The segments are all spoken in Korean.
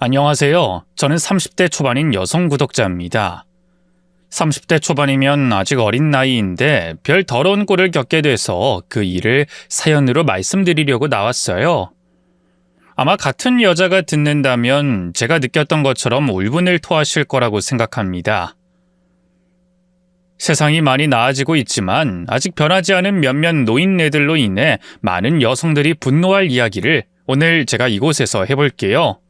안녕하세요. 저는 30대 초반인 여성 구독자입니다. 30대 초반이면 아직 어린 나이인데 별 더러운 꼴을 겪게 돼서 그 일을 사연으로 말씀드리려고 나왔어요. 아마 같은 여자가 듣는다면 제가 느꼈던 것처럼 울분을 토하실 거라고 생각합니다. 세상이 많이 나아지고 있지만 아직 변하지 않은 몇몇 노인네들로 인해 많은 여성들이 분노할 이야기를 오늘 제가 이곳에서 해볼게요.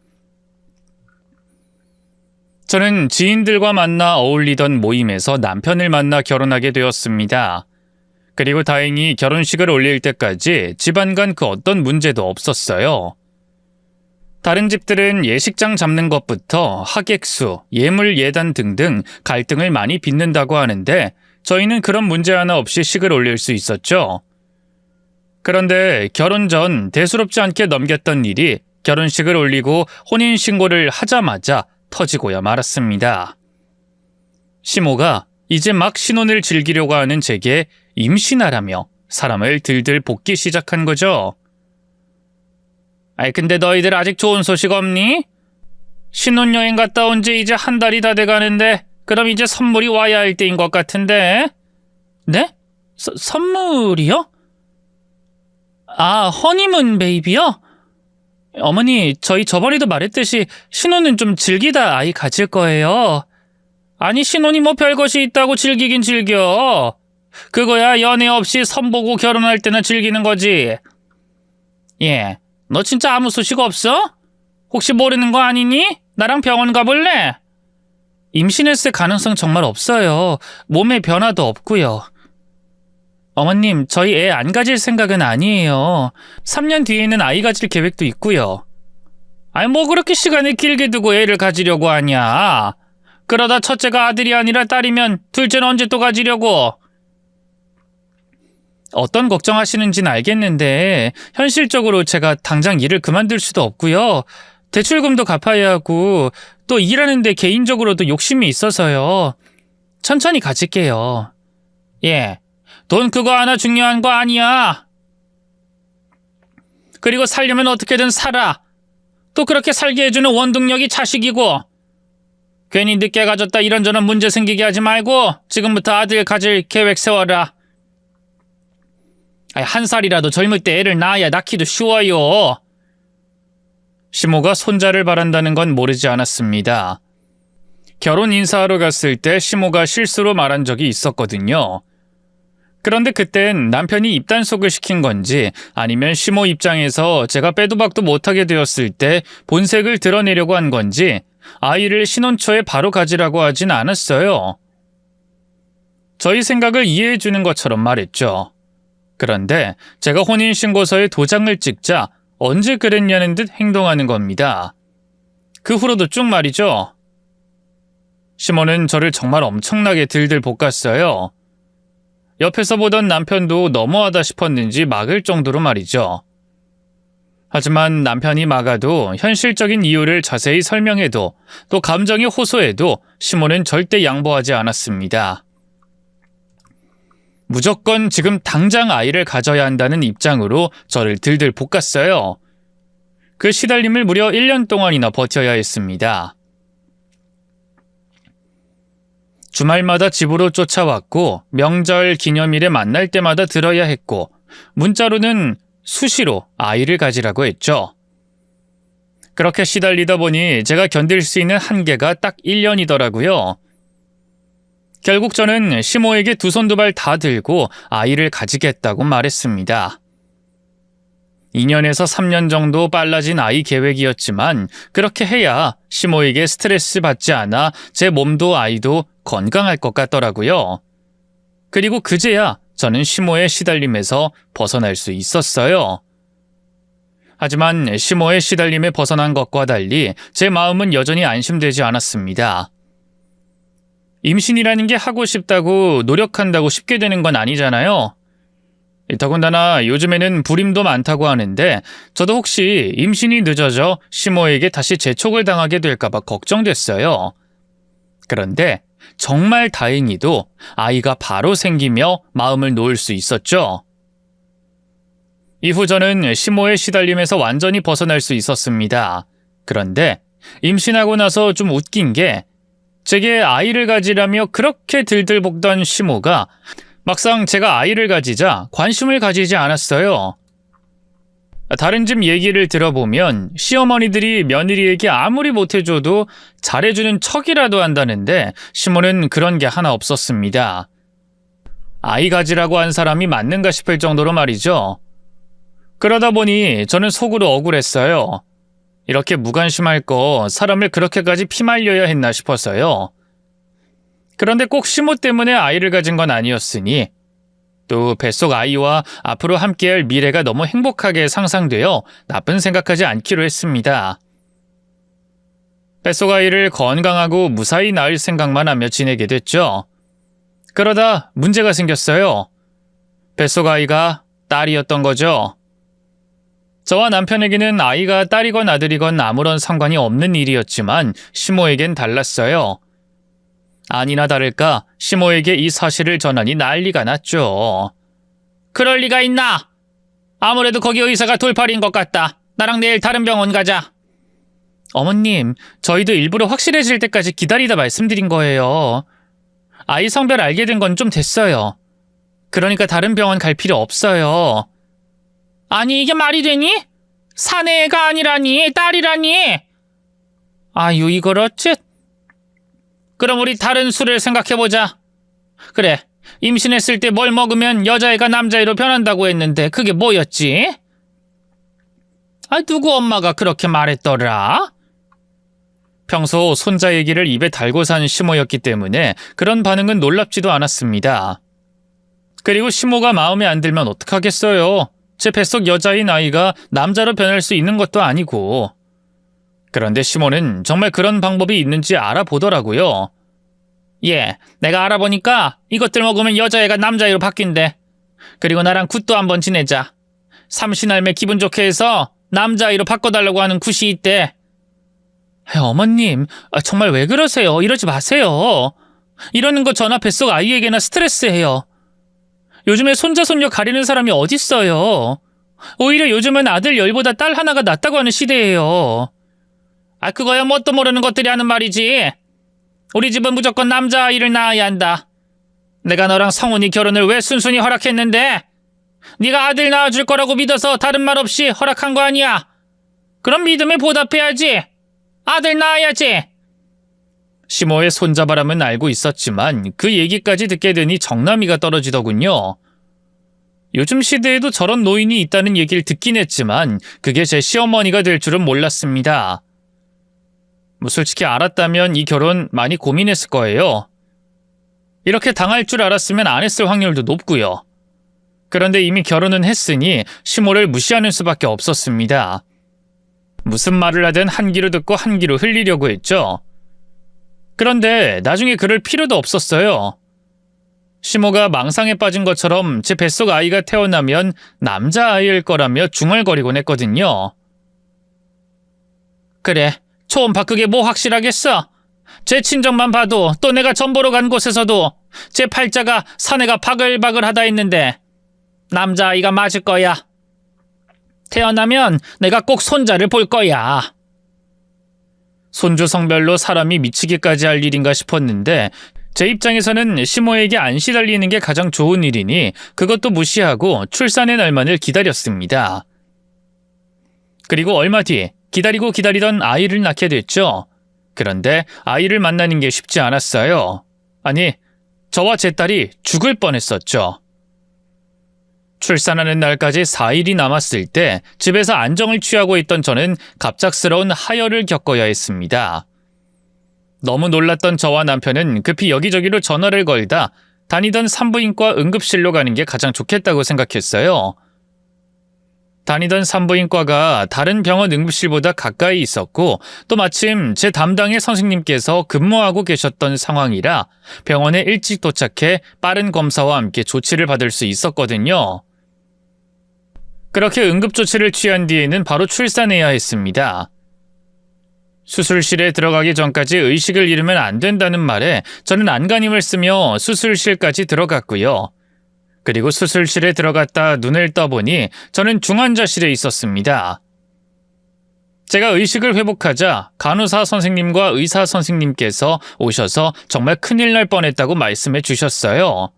저는 지인들과 만나 어울리던 모임에서 남편을 만나 결혼하게 되었습니다. 그리고 다행히 결혼식을 올릴 때까지 집안 간 그 어떤 문제도 없었어요. 다른 집들은 예식장 잡는 것부터 하객수, 예물 예단 등등 갈등을 많이 빚는다고 하는데 저희는 그런 문제 하나 없이 식을 올릴 수 있었죠. 그런데 결혼 전 대수롭지 않게 넘겼던 일이 결혼식을 올리고 혼인신고를 하자마자 터지고야 말았습니다. 시모가 이제 막 신혼을 즐기려고 하는 제게 임신하라며 사람을 들들 볶기 시작한 거죠. 근데 너희들 아직 좋은 소식 없니? 신혼여행 갔다 온 지 이제 한 달이 다 돼가는데 그럼 이제 선물이 와야 할 때인 것 같은데. 네? 선물이요? 허니문 베이비요? 어머니, 저희 저번에도 말했듯이 신혼은 좀 즐기다 아이 가질 거예요. 아니, 신혼이 뭐 별것이 있다고 즐기긴 즐겨. 그거야 연애 없이 선보고 결혼할 때나 즐기는 거지. 너 진짜 아무 소식 없어? 혹시 모르는 거 아니니? 나랑 병원 가볼래? 임신했을 가능성 정말 없어요. 몸에 변화도 없고요. 어머님, 저희 애 안 가질 생각은 아니에요. 3년 뒤에는 아이 가질 계획도 있고요. 뭐 그렇게 시간을 길게 두고 애를 가지려고 하냐? 그러다 첫째가 아들이 아니라 딸이면 둘째는 언제 또 가지려고? 어떤 걱정하시는지는 알겠는데 현실적으로 제가 당장 일을 그만둘 수도 없고요. 대출금도 갚아야 하고 또 일하는데 개인적으로도 욕심이 있어서요. 천천히 가질게요. 돈 그거 하나 중요한 거 아니야. 그리고 살려면 어떻게든 살아. 또 그렇게 살게 해주는 원동력이 자식이고. 괜히 늦게 가졌다 이런저런 문제 생기게 하지 말고 지금부터 아들 가질 계획 세워라. 한 살이라도 젊을 때 애를 낳아야 낳기도 쉬워요. 시모가 손자를 바란다는 건 모르지 않았습니다. 결혼 인사하러 갔을 때 시모가 실수로 말한 적이 있었거든요. 그런데 그땐 남편이 입단속을 시킨 건지 아니면 시모 입장에서 제가 빼도 박도 못하게 되었을 때 본색을 드러내려고 한 건지 아이를 신혼 초에 바로 가지라고 하진 않았어요. 저희 생각을 이해해 주는 것처럼 말했죠. 그런데 제가 혼인신고서에 도장을 찍자 언제 그랬냐는 듯 행동하는 겁니다. 그 후로도 쭉 말이죠. 시모는 저를 정말 엄청나게 들들 볶았어요. 옆에서 보던 남편도 너무하다 싶었는지 막을 정도로 말이죠. 하지만 남편이 막아도 현실적인 이유를 자세히 설명해도 또 감정이 호소해도 시모는 절대 양보하지 않았습니다. 무조건 지금 당장 아이를 가져야 한다는 입장으로 저를 들들 볶았어요. 그 시달림을 무려 1년 동안이나 버텨야 했습니다. 주말마다 집으로 쫓아왔고 명절 기념일에 만날 때마다 들어야 했고 문자로는 수시로 아이를 가지라고 했죠. 그렇게 시달리다 보니 제가 견딜 수 있는 한계가 딱 1년이더라고요. 결국 저는 시모에게 두 손 두 발 다 들고 아이를 가지겠다고 말했습니다. 2년에서 3년 정도 빨라진 아이 계획이었지만 그렇게 해야 시모에게 스트레스 받지 않아 제 몸도 아이도 건강할 것 같더라고요. 그리고 그제야 저는 시모의 시달림에서 벗어날 수 있었어요. 하지만 시모의 시달림에 벗어난 것과 달리 제 마음은 여전히 안심되지 않았습니다. 임신이라는 게 하고 싶다고 노력한다고 쉽게 되는 건 아니잖아요. 더군다나 요즘에는 불임도 많다고 하는데 저도 혹시 임신이 늦어져 시모에게 다시 재촉을 당하게 될까봐 걱정됐어요. 그런데 정말 다행히도 아이가 바로 생기며 마음을 놓을 수 있었죠. 이후 저는 시모의 시달림에서 완전히 벗어날 수 있었습니다. 그런데 임신하고 나서 좀 웃긴 게 제게 아이를 가지라며 그렇게 들들 볶던 시모가 막상 제가 아이를 가지자 관심을 가지지 않았어요. 다른 집 얘기를 들어보면 시어머니들이 며느리에게 아무리 못해줘도 잘해주는 척이라도 한다는데 시모는 그런 게 하나 없었습니다. 아이 가지라고 한 사람이 맞는가 싶을 정도로 말이죠. 그러다 보니 저는 속으로 억울했어요. 이렇게 무관심할 거 사람을 그렇게까지 피말려야 했나 싶어서요. 그런데 꼭 시모 때문에 아이를 가진 건 아니었으니 또 뱃속 아이와 앞으로 함께할 미래가 너무 행복하게 상상되어 나쁜 생각하지 않기로 했습니다. 뱃속 아이를 건강하고 무사히 낳을 생각만 하며 지내게 됐죠. 그러다 문제가 생겼어요. 뱃속 아이가 딸이었던 거죠. 저와 남편에게는 아이가 딸이건 아들이건 아무런 상관이 없는 일이었지만 시모에겐 달랐어요. 아니나 다를까 시모에게 이 사실을 전하니 난리가 났죠. 그럴 리가 있나? 아무래도 거기 의사가 돌팔인 것 같다. 나랑 내일 다른 병원 가자. 어머님, 저희도 일부러 확실해질 때까지 기다리다 말씀드린 거예요. 아이 성별 알게 된 건 좀 됐어요. 그러니까 다른 병원 갈 필요 없어요. 아니 이게 말이 되니? 사내가 아니라니 딸이라니. 아유 이걸 어째. 그럼 우리 다른 수를 생각해보자. 그래, 임신했을 때 뭘 먹으면 여자애가 남자애로 변한다고 했는데 그게 뭐였지? 누구 엄마가 그렇게 말했더라? 평소 손자 얘기를 입에 달고 산 시모였기 때문에 그런 반응은 놀랍지도 않았습니다. 그리고 시모가 마음에 안 들면 어떡하겠어요. 제 뱃속 여자인 아이가 남자로 변할 수 있는 것도 아니고. 그런데 시모는 정말 그런 방법이 있는지 알아보더라고요. 예, 내가 알아보니까 이것들 먹으면 여자애가 남자애로 바뀐대. 그리고 나랑 굿도 한번 지내자. 삼신할매 기분 좋게 해서 남자아이로 바꿔달라고 하는 굿이 있대. 어머님, 정말 왜 그러세요? 이러지 마세요. 이러는 거 저나 뱃속 아이에게나 스트레스예요. 요즘에 손자 손녀 가리는 사람이 어딨어요. 오히려 요즘은 아들 열보다 딸 하나가 낫다고 하는 시대예요. 그거야 뭣도 모르는 것들이 하는 말이지. 우리 집은 무조건 남자아이를 낳아야 한다. 내가 너랑 성훈이 결혼을 왜 순순히 허락했는데? 네가 아들 낳아줄 거라고 믿어서 다른 말 없이 허락한 거 아니야. 그럼 믿음에 보답해야지. 아들 낳아야지. 시모의 손자바람은 알고 있었지만 그 얘기까지 듣게 되니 정나미가 떨어지더군요. 요즘 시대에도 저런 노인이 있다는 얘기를 듣긴 했지만 그게 제 시어머니가 될 줄은 몰랐습니다. 솔직히 알았다면 이 결혼 많이 고민했을 거예요. 이렇게 당할 줄 알았으면 안 했을 확률도 높고요. 그런데 이미 결혼은 했으니 시모를 무시하는 수밖에 없었습니다. 무슨 말을 하든 한 귀로 듣고 한 귀로 흘리려고 했죠. 그런데 나중에 그럴 필요도 없었어요. 시모가 망상에 빠진 것처럼 제 뱃속 아이가 태어나면 남자아이일 거라며 중얼거리곤 했거든요. 그래, 초음 바꾸게 뭐 확실하겠어? 제 친정만 봐도 또 내가 전 보러 간 곳에서도 제 팔자가 사내가 바글바글하다 했는데 남자아이가 맞을 거야. 태어나면 내가 꼭 손자를 볼 거야. 손주 성별로 사람이 미치기까지 할 일인가 싶었는데 제 입장에서는 시모에게 안 시달리는 게 가장 좋은 일이니 그것도 무시하고 출산의 날만을 기다렸습니다. 그리고 얼마 뒤 기다리고 기다리던 아이를 낳게 됐죠. 그런데 아이를 만나는 게 쉽지 않았어요. 아니, 저와 제 딸이 죽을 뻔했었죠. 출산하는 날까지 4일이 남았을 때 집에서 안정을 취하고 있던 저는 갑작스러운 하혈을 겪어야 했습니다. 너무 놀랐던 저와 남편은 급히 여기저기로 전화를 걸다 다니던 산부인과 응급실로 가는 게 가장 좋겠다고 생각했어요. 다니던 산부인과가 다른 병원 응급실보다 가까이 있었고 또 마침 제 담당의 선생님께서 근무하고 계셨던 상황이라 병원에 일찍 도착해 빠른 검사와 함께 조치를 받을 수 있었거든요. 그렇게 응급조치를 취한 뒤에는 바로 출산해야 했습니다. 수술실에 들어가기 전까지 의식을 잃으면 안 된다는 말에 저는 안간힘을 쓰며 수술실까지 들어갔고요. 그리고 수술실에 들어갔다 눈을 떠보니 저는 중환자실에 있었습니다. 제가 의식을 회복하자 간호사 선생님과 의사 선생님께서 오셔서 정말 큰일 날 뻔했다고 말씀해 주셨어요.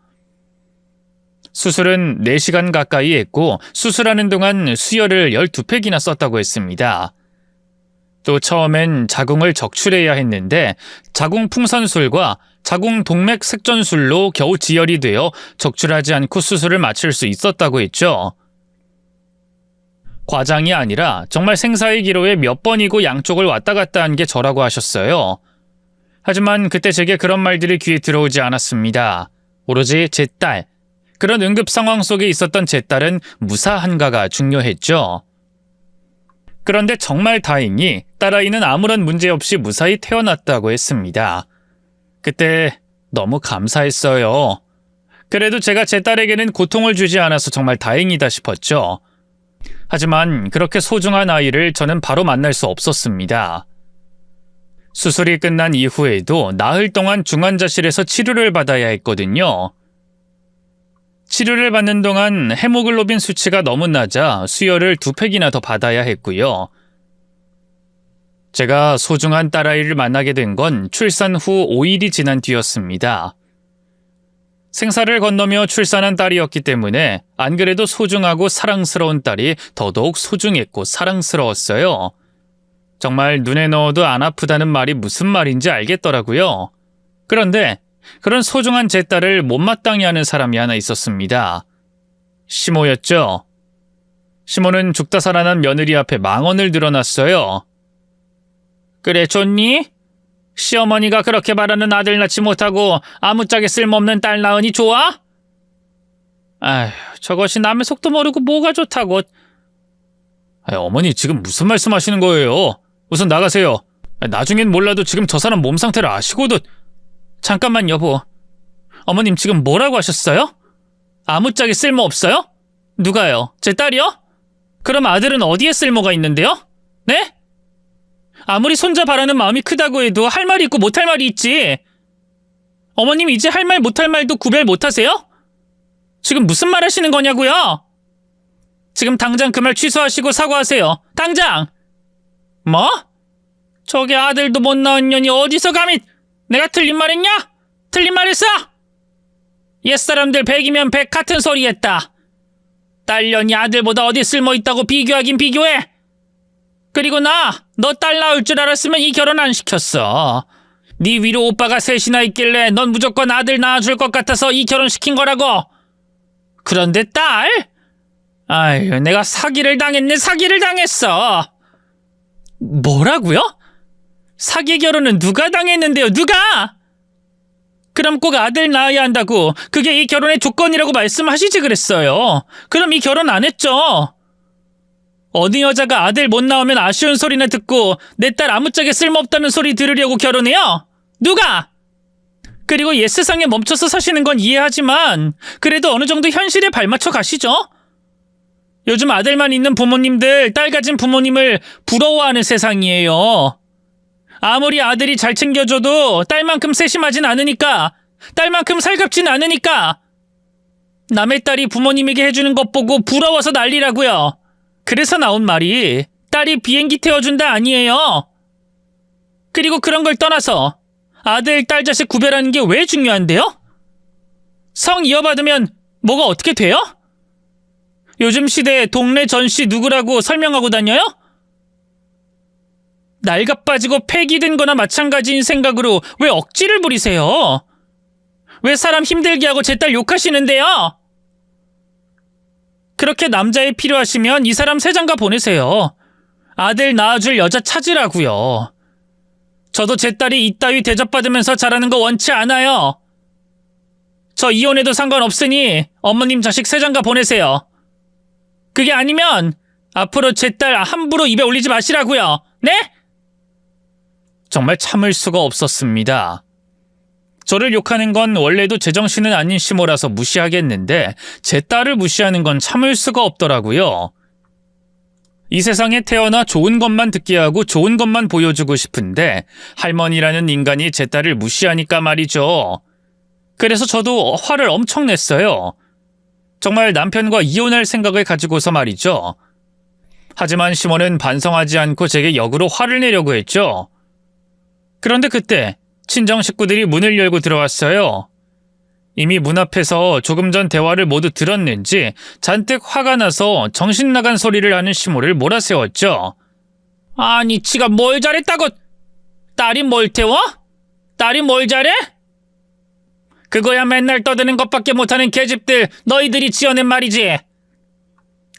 수술은 4시간 가까이 했고 수술하는 동안 수혈을 12팩이나 썼다고 했습니다. 또 처음엔 자궁을 적출해야 했는데 자궁 풍선술과 자궁 동맥 색전술로 겨우 지혈이 되어 적출하지 않고 수술을 마칠 수 있었다고 했죠. 과장이 아니라 정말 생사의 기로에 몇 번이고 양쪽을 왔다 갔다 한 게 저라고 하셨어요. 하지만 그때 제게 그런 말들이 귀에 들어오지 않았습니다. 오로지 제 딸, 그런 응급 상황 속에 있었던 제 딸은 무사한가가 중요했죠. 그런데 정말 다행히 딸아이는 아무런 문제 없이 무사히 태어났다고 했습니다. 그때 너무 감사했어요. 그래도 제가 제 딸에게는 고통을 주지 않아서 정말 다행이다 싶었죠. 하지만 그렇게 소중한 아이를 저는 바로 만날 수 없었습니다. 수술이 끝난 이후에도 나흘 동안 중환자실에서 치료를 받아야 했거든요. 치료를 받는 동안 헤모글로빈 수치가 너무 낮아 수혈을 2팩이나 더 받아야 했고요. 제가 소중한 딸아이를 만나게 된 건 출산 후 5일이 지난 뒤였습니다. 생사를 건너며 출산한 딸이었기 때문에 안 그래도 소중하고 사랑스러운 딸이 더더욱 소중했고 사랑스러웠어요. 정말 눈에 넣어도 안 아프다는 말이 무슨 말인지 알겠더라고요. 그런데 그런 소중한 제 딸을 못마땅해 하는 사람이 하나 있었습니다. 시모였죠. 시모는 죽다 살아난 며느리 앞에 망언을 늘어놨어요. 그래 좋니? 시어머니가 그렇게 바라는 아들 낳지 못하고 아무짝에 쓸모없는 딸 낳으니 좋아? 아휴, 저것이 남의 속도 모르고 뭐가 좋다고. 어머니 지금 무슨 말씀하시는 거예요? 우선 나가세요. 나중엔 몰라도 지금 저 사람 몸 상태를 아시고도. 잠깐만 여보. 어머님 지금 뭐라고 하셨어요? 아무짝에 쓸모없어요? 누가요? 제 딸이요? 그럼 아들은 어디에 쓸모가 있는데요? 네? 아무리 손자 바라는 마음이 크다고 해도 할 말이 있고 못할 말이 있지. 어머님 이제 할 말 못할 말도 구별 못하세요? 지금 무슨 말 하시는 거냐고요? 지금 당장 그 말 취소하시고 사과하세요. 당장! 뭐? 저게 아들도 못 낳은 년이 어디서 감히. 내가 틀린 말 했냐? 틀린 말 했어? 옛사람들 100이면 100 같은 소리 했다. 딸년이 아들보다 어디 쓸모있다고 비교하긴 비교해. 그리고 너 딸 낳을 줄 알았으면 이 결혼 안 시켰어. 네 위로 오빠가 셋이나 있길래 넌 무조건 아들 낳아줄 것 같아서 이 결혼 시킨 거라고. 그런데 딸? 아유, 내가 사기를 당했네. 사기를 당했어. 뭐라고요? 사기 결혼은 누가 당했는데요? 누가? 그럼 꼭 아들 낳아야 한다고 그게 이 결혼의 조건이라고 말씀하시지 그랬어요. 그럼 이 결혼 안 했죠. 어느 여자가 아들 못 낳으면 아쉬운 소리나 듣고 내 딸 아무짝에 쓸모없다는 소리 들으려고 결혼해요? 누가? 그리고 옛 세상에 멈춰서 사시는 건 이해하지만 그래도 어느 정도 현실에 발맞춰 가시죠? 요즘 아들만 있는 부모님들 딸 가진 부모님을 부러워하는 세상이에요. 아무리 아들이 잘 챙겨줘도 딸만큼 세심하진 않으니까, 딸만큼 살갑진 않으니까 남의 딸이 부모님에게 해주는 것 보고 부러워서 난리라고요. 그래서 나온 말이 딸이 비행기 태워준다 아니에요. 그리고 그런 걸 떠나서 아들, 딸, 자식 구별하는 게 왜 중요한데요? 성 이어받으면 뭐가 어떻게 돼요? 요즘 시대에 동네 전씨 누구라고 설명하고 다녀요? 낡아 빠지고 폐기된 거나 마찬가지인 생각으로 왜 억지를 부리세요? 왜 사람 힘들게 하고 제 딸 욕하시는데요? 그렇게 남자애 필요하시면 이 사람 세장가 보내세요. 아들 낳아줄 여자 찾으라고요. 저도 제 딸이 이따위 대접받으면서 자라는 거 원치 않아요. 저 이혼해도 상관없으니 어머님 자식 세장가 보내세요. 그게 아니면 앞으로 제 딸 함부로 입에 올리지 마시라고요. 네? 정말 참을 수가 없었습니다. 저를 욕하는 건 원래도 제정신은 아닌 시모라서 무시하겠는데 제 딸을 무시하는 건 참을 수가 없더라고요. 이 세상에 태어나 좋은 것만 듣게 하고 좋은 것만 보여주고 싶은데 할머니라는 인간이 제 딸을 무시하니까 말이죠. 그래서 저도 화를 엄청 냈어요. 정말 남편과 이혼할 생각을 가지고서 말이죠. 하지만 시몬은 반성하지 않고 제게 역으로 화를 내려고 했죠. 그런데 그때 친정 식구들이 문을 열고 들어왔어요. 이미 문 앞에서 조금 전 대화를 모두 들었는지 잔뜩 화가 나서 정신 나간 소리를 하는 시모를 몰아세웠죠. 아니, 지가 뭘 잘했다고? 딸이 뭘 태워? 딸이 뭘 잘해? 그거야 맨날 떠드는 것밖에 못하는 계집들 너희들이 지어낸 말이지.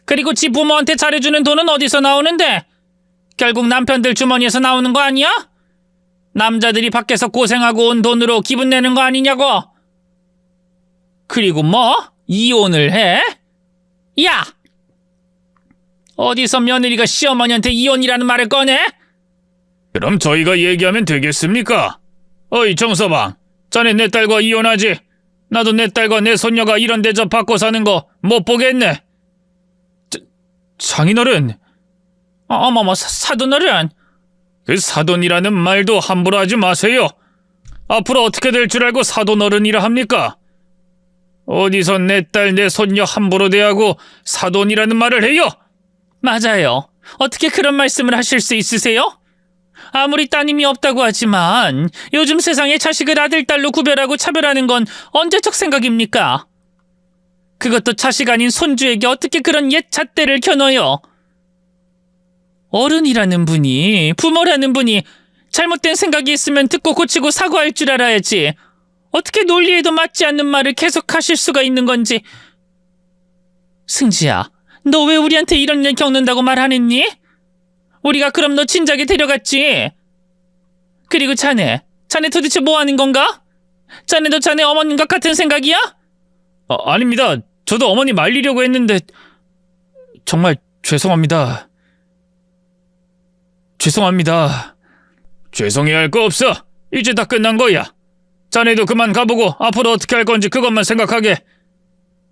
그리고 지 부모한테 잘해주는 돈은 어디서 나오는데? 결국 남편들 주머니에서 나오는 거 아니야? 남자들이 밖에서 고생하고 온 돈으로 기분 내는 거 아니냐고? 그리고 뭐? 이혼을 해? 야! 어디서 며느리가 시어머니한테 이혼이라는 말을 꺼내? 그럼 저희가 얘기하면 되겠습니까? 어이 정서방, 자네 내 딸과 이혼하지? 나도 내 딸과 내 손녀가 이런 대접 받고 사는 거 못 보겠네. 장인어른. 어머머, 사돈어른. 그 사돈이라는 말도 함부로 하지 마세요. 앞으로 어떻게 될 줄 알고 사돈어른이라 합니까? 어디서 내 딸, 내 손녀 함부로 대하고 사돈이라는 말을 해요? 맞아요. 어떻게 그런 말씀을 하실 수 있으세요? 아무리 따님이 없다고 하지만 요즘 세상에 자식을 아들, 딸로 구별하고 차별하는 건 언제적 생각입니까? 그것도 자식 아닌 손주에게 어떻게 그런 옛 잣대를 겨눠요? 어른이라는 분이, 부모라는 분이 잘못된 생각이 있으면 듣고 고치고 사과할 줄 알아야지. 어떻게 논리에도 맞지 않는 말을 계속 하실 수가 있는 건지. 승지야, 너 왜 우리한테 이런 일 겪는다고 말 안 했니? 우리가 그럼 너 진작에 데려갔지. 그리고 자네 도대체 뭐 하는 건가? 자네도 자네 어머님과 같은 생각이야? 아닙니다. 저도 어머니 말리려고 했는데 정말 죄송합니다. 죄송해야 할 거 없어. 이제 다 끝난 거야. 자네도 그만 가보고 앞으로 어떻게 할 건지 그것만 생각하게.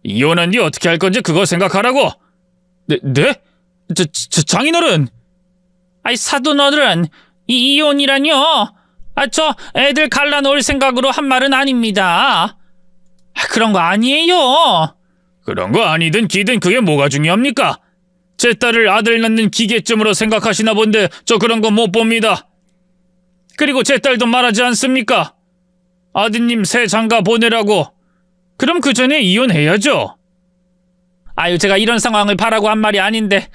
이혼한 뒤 어떻게 할 건지 그거 생각하라고. 네? 장인어른. 아이, 사돈어른, 이혼이라뇨? 저 애들 갈라놓을 생각으로 한 말은 아닙니다. 그런 거 아니에요. 그런 거 아니든 기든 그게 뭐가 중요합니까? 제 딸을 아들 낳는 기계쯤으로 생각하시나 본데 저 그런 거 못 봅니다. 그리고 제 딸도 말하지 않습니까? 아드님 새 장가 보내라고. 그럼 그 전에 이혼해야죠. 아유, 제가 이런 상황을 바라고 한 말이 아닌데,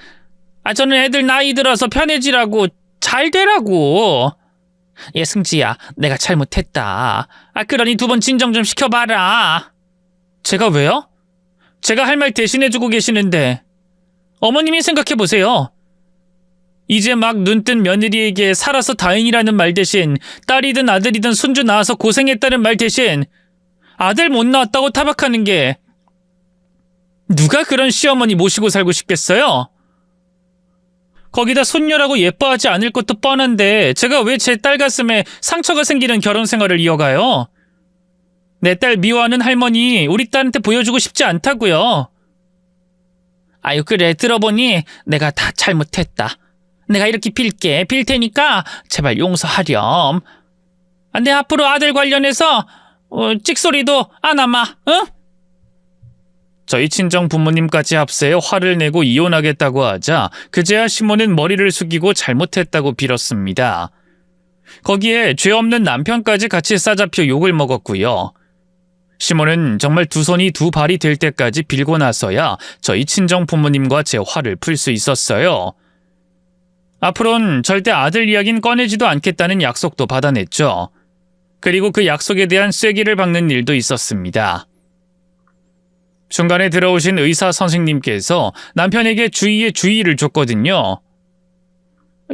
저는 애들 나이 들어서 편해지라고, 잘 되라고. 예, 승지야, 내가 잘못했다. 그러니 2번 진정 좀 시켜봐라. 제가 왜요? 제가 할 말 대신해주고 계시는데, 어머님이 생각해보세요. 이제 막 눈뜬 며느리에게 살아서 다행이라는 말 대신 딸이든 아들이든 손주 낳아서 고생했다는 말 대신 아들 못 낳았다고 타박하는 게 누가 그런 시어머니 모시고 살고 싶겠어요? 거기다 손녀라고 예뻐하지 않을 것도 뻔한데 제가 왜 제 딸 가슴에 상처가 생기는 결혼 생활을 이어가요? 내 딸 미워하는 할머니 우리 딸한테 보여주고 싶지 않다고요. 아유, 그래, 들어보니 내가 다 잘못했다. 내가 이렇게 빌 테니까 제발 용서하렴. 내 앞으로 아들 관련해서 찍소리도 안 하마, 응? 저희 친정 부모님까지 합세해 화를 내고 이혼하겠다고 하자 그제야 시몬은 머리를 숙이고 잘못했다고 빌었습니다. 거기에 죄 없는 남편까지 같이 싸잡혀 욕을 먹었고요. 시몬은 정말 두 손이 두 발이 될 때까지 빌고 나서야 저희 친정 부모님과 제 화를 풀 수 있었어요. 앞으로는 절대 아들 이야기는 꺼내지도 않겠다는 약속도 받아냈죠. 그리고 그 약속에 대한 쐐기를 박는 일도 있었습니다. 중간에 들어오신 의사 선생님께서 남편에게 주의에 주의를 줬거든요.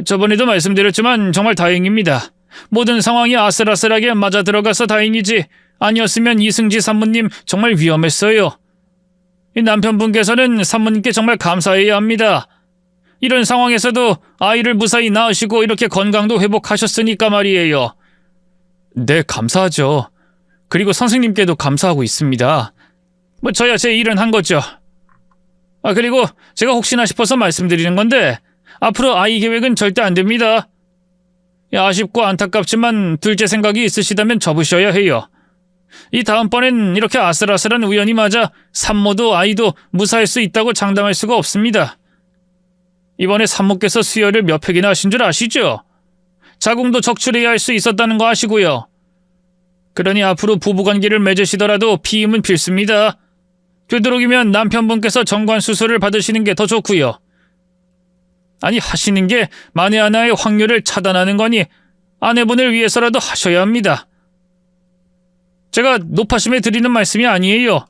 저번에도 말씀드렸지만 정말 다행입니다. 모든 상황이 아슬아슬하게 맞아 들어가서 다행이지 아니었으면 이승지 산모님 정말 위험했어요. 이 남편분께서는 산모님께 정말 감사해야 합니다. 이런 상황에서도 아이를 무사히 낳으시고 이렇게 건강도 회복하셨으니까 말이에요. 네, 감사하죠. 그리고 선생님께도 감사하고 있습니다. 저야 제 일은 한 거죠. 그리고 제가 혹시나 싶어서 말씀드리는 건데 앞으로 아이 계획은 절대 안 됩니다. 아쉽고 안타깝지만 둘째 생각이 있으시다면 접으셔야 해요. 이 다음번엔 이렇게 아슬아슬한 우연이 맞아 산모도 아이도 무사할 수 있다고 장담할 수가 없습니다. 이번에 산모께서 수혈을 몇 팩이나 하신 줄 아시죠? 자궁도 적출해야 할 수 있었다는 거 아시고요. 그러니 앞으로 부부관계를 맺으시더라도 피임은 필수입니다. 되도록이면 남편분께서 정관 수술을 받으시는 게 더 좋고요. 아니, 하시는 게 만에 하나의 확률을 차단하는 거니 아내분을 위해서라도 하셔야 합니다. 제가 높아심에 드리는 말씀이 아니에요.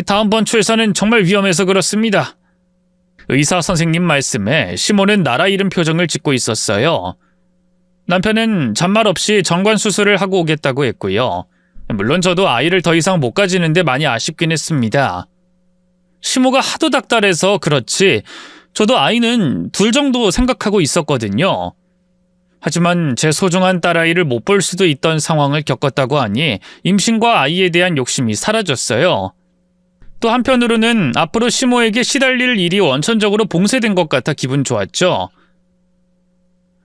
다음번 출산은 정말 위험해서 그렇습니다. 의사 선생님 말씀에 시모는 나라 잃은 표정을 짓고 있었어요. 남편은 잔말 없이 정관 수술을 하고 오겠다고 했고요. 물론 저도 아이를 더 이상 못 가지는데 많이 아쉽긴 했습니다. 시모가 하도 닥달해서 그렇지 저도 아이는 둘 정도 생각하고 있었거든요. 하지만 제 소중한 딸아이를 못 볼 수도 있던 상황을 겪었다고 하니 임신과 아이에 대한 욕심이 사라졌어요. 또 한편으로는 앞으로 시모에게 시달릴 일이 원천적으로 봉쇄된 것 같아 기분 좋았죠.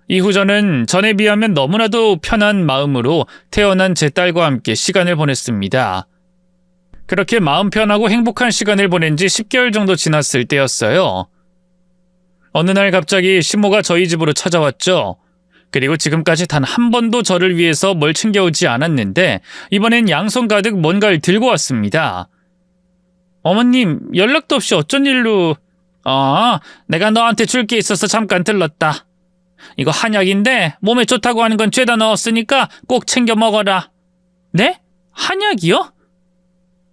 이후 저는 전에 비하면 너무나도 편한 마음으로 태어난 제 딸과 함께 시간을 보냈습니다. 그렇게 마음 편하고 행복한 시간을 보낸 지 10개월 정도 지났을 때였어요. 어느 날 갑자기 시모가 저희 집으로 찾아왔죠. 그리고 지금까지 단 한 번도 저를 위해서 뭘 챙겨오지 않았는데 이번엔 양손 가득 뭔가를 들고 왔습니다. 어머님, 연락도 없이 어쩐 일로... 내가 너한테 줄 게 있어서 잠깐 들렀다. 이거 한약인데 몸에 좋다고 하는 건 죄다 넣었으니까 꼭 챙겨 먹어라. 네? 한약이요?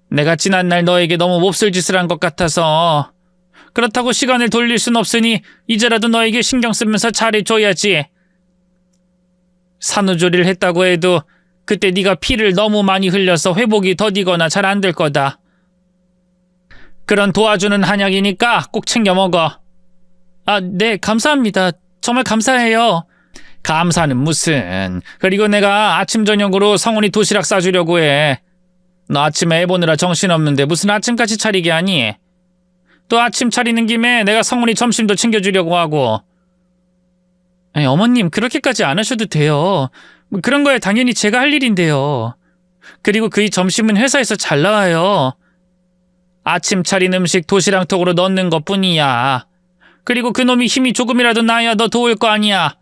내가 지난날 너에게 너무 몹쓸 짓을 한 것 같아서. 그렇다고 시간을 돌릴 순 없으니 이제라도 너에게 신경 쓰면서 잘해줘야지. 산후조리를 했다고 해도 그때 네가 피를 너무 많이 흘려서 회복이 더디거나 잘 안 될 거다. 그런 도와주는 한약이니까 꼭 챙겨 먹어. 네, 감사합니다. 정말 감사해요. 감사는 무슨. 그리고 내가 아침 저녁으로 성훈이 도시락 싸주려고 해. 너 아침에 애 보느라 정신없는데 무슨 아침까지 차리게 하니? 또 아침 차리는 김에 내가 성훈이 점심도 챙겨주려고 하고. 아니, 어머님 그렇게까지 안 하셔도 돼요. 그런 거야 당연히 제가 할 일인데요. 그리고 그 점심은 회사에서 잘 나와요. 아침 차린 음식 도시락통으로 넣는 것뿐이야. 그리고 그놈이 힘이 조금이라도 나야 너 도울 거 아니야.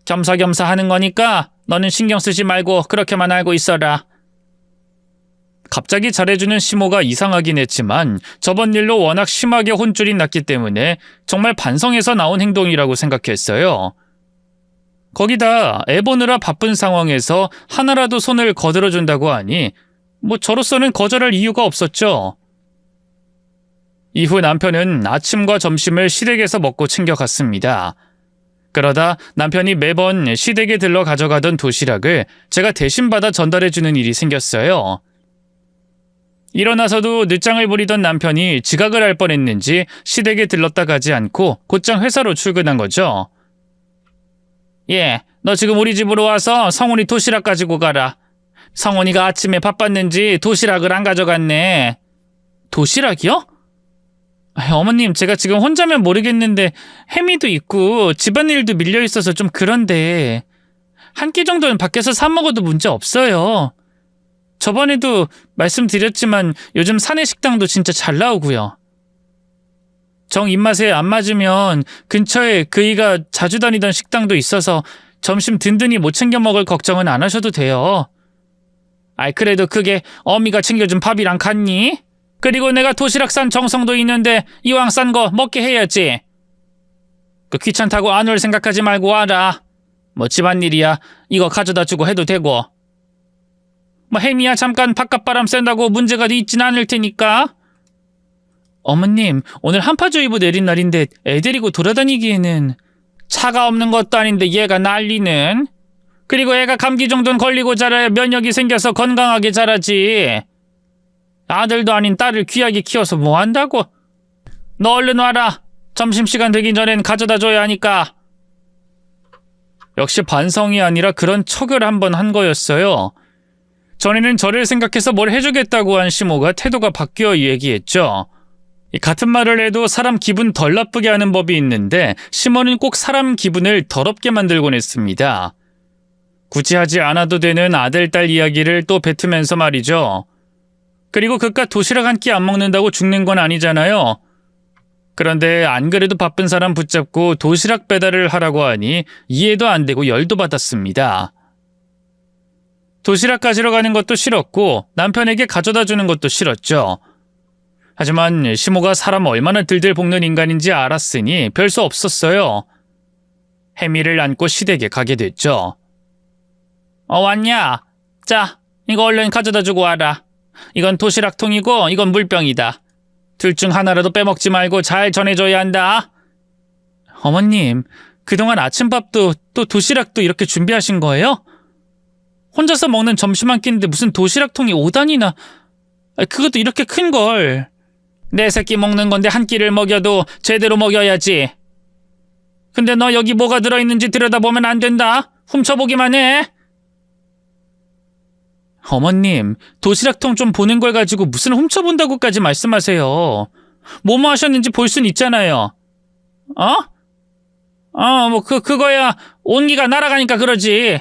겸사겸사 하는 거니까 너는 신경 쓰지 말고 그렇게만 알고 있어라. 갑자기 잘해주는 시모가 이상하긴 했지만 저번 일로 워낙 심하게 혼쭐이 났기 때문에 정말 반성해서 나온 행동이라고 생각했어요. 거기다 애 보느라 바쁜 상황에서 하나라도 손을 거들어준다고 하니 저로서는 거절할 이유가 없었죠. 이후 남편은 아침과 점심을 시댁에서 먹고 챙겨갔습니다. 그러다 남편이 매번 시댁에 들러 가져가던 도시락을 제가 대신 받아 전달해주는 일이 생겼어요. 일어나서도 늦장을 부리던 남편이 지각을 할 뻔했는지 시댁에 들렀다 가지 않고 곧장 회사로 출근한 거죠. 너 지금 우리 집으로 와서 성훈이 도시락 가지고 가라. 성훈이가 아침에 바빴는지 도시락을 안 가져갔네. 도시락이요? 어머님, 제가 지금 혼자면 모르겠는데 혜미도 있고 집안일도 밀려있어서 좀 그런데 한 끼 정도는 밖에서 사 먹어도 문제 없어요. 저번에도 말씀드렸지만 요즘 사내 식당도 진짜 잘 나오고요. 정 입맛에 안 맞으면 근처에 그이가 자주 다니던 식당도 있어서 점심 든든히 못 챙겨 먹을 걱정은 안 하셔도 돼요. 그래도 그게 어미가 챙겨준 밥이랑 같니? 그리고 내가 도시락 싼 정성도 있는데 이왕 싼 거 먹게 해야지. 귀찮다고 안 올 생각하지 말고 와라. 집안일이야 이거 가져다 주고 해도 되고. 혜미야 잠깐 바깥바람 쐰다고 문제가 있진 않을 테니까. 어머님, 오늘 한파주의보 내린 날인데 애 데리고 돌아다니기에는. 차가 없는 것도 아닌데 얘가 난리는. 그리고 애가 감기 정도는 걸리고 자라야 면역이 생겨서 건강하게 자라지. 아들도 아닌 딸을 귀하게 키워서 뭐 한다고. 너 얼른 와라. 점심시간 되기 전엔 가져다 줘야 하니까. 역시 반성이 아니라 그런 척을 한번 한 거였어요. 전에는 저를 생각해서 뭘 해주겠다고 한 시모가 태도가 바뀌어 얘기했죠. 같은 말을 해도 사람 기분 덜 나쁘게 하는 법이 있는데 시모는 꼭 사람 기분을 더럽게 만들곤 했습니다. 굳이 하지 않아도 되는 아들, 딸 이야기를 또 뱉으면서 말이죠. 그리고 그깟 도시락 한 끼 안 먹는다고 죽는 건 아니잖아요. 그런데 안 그래도 바쁜 사람 붙잡고 도시락 배달을 하라고 하니 이해도 안 되고 열도 받았습니다. 도시락 가지러 가는 것도 싫었고 남편에게 가져다 주는 것도 싫었죠. 하지만 시모가 사람 얼마나 들들 볶는 인간인지 알았으니 별 수 없었어요. 혜미를 안고 시댁에 가게 됐죠. 왔냐? 자, 이거 얼른 가져다 주고 와라. 이건 도시락통이고 이건 물병이다. 둘 중 하나라도 빼먹지 말고 잘 전해줘야 한다. 어머님, 그동안 아침밥도 또 도시락도 이렇게 준비하신 거예요? 혼자서 먹는 점심 한 끼인데 무슨 도시락통이 5단이나... 그것도 이렇게 큰 걸. 내 새끼 먹는 건데 한 끼를 먹여도 제대로 먹여야지. 근데 너 여기 뭐가 들어있는지 들여다보면 안 된다. 훔쳐보기만 해. 어머님, 도시락통 좀 보는 걸 가지고 무슨 훔쳐본다고까지 말씀하세요. 뭐뭐 하셨는지 볼 순 있잖아요. 그거야 온기가 날아가니까 그러지.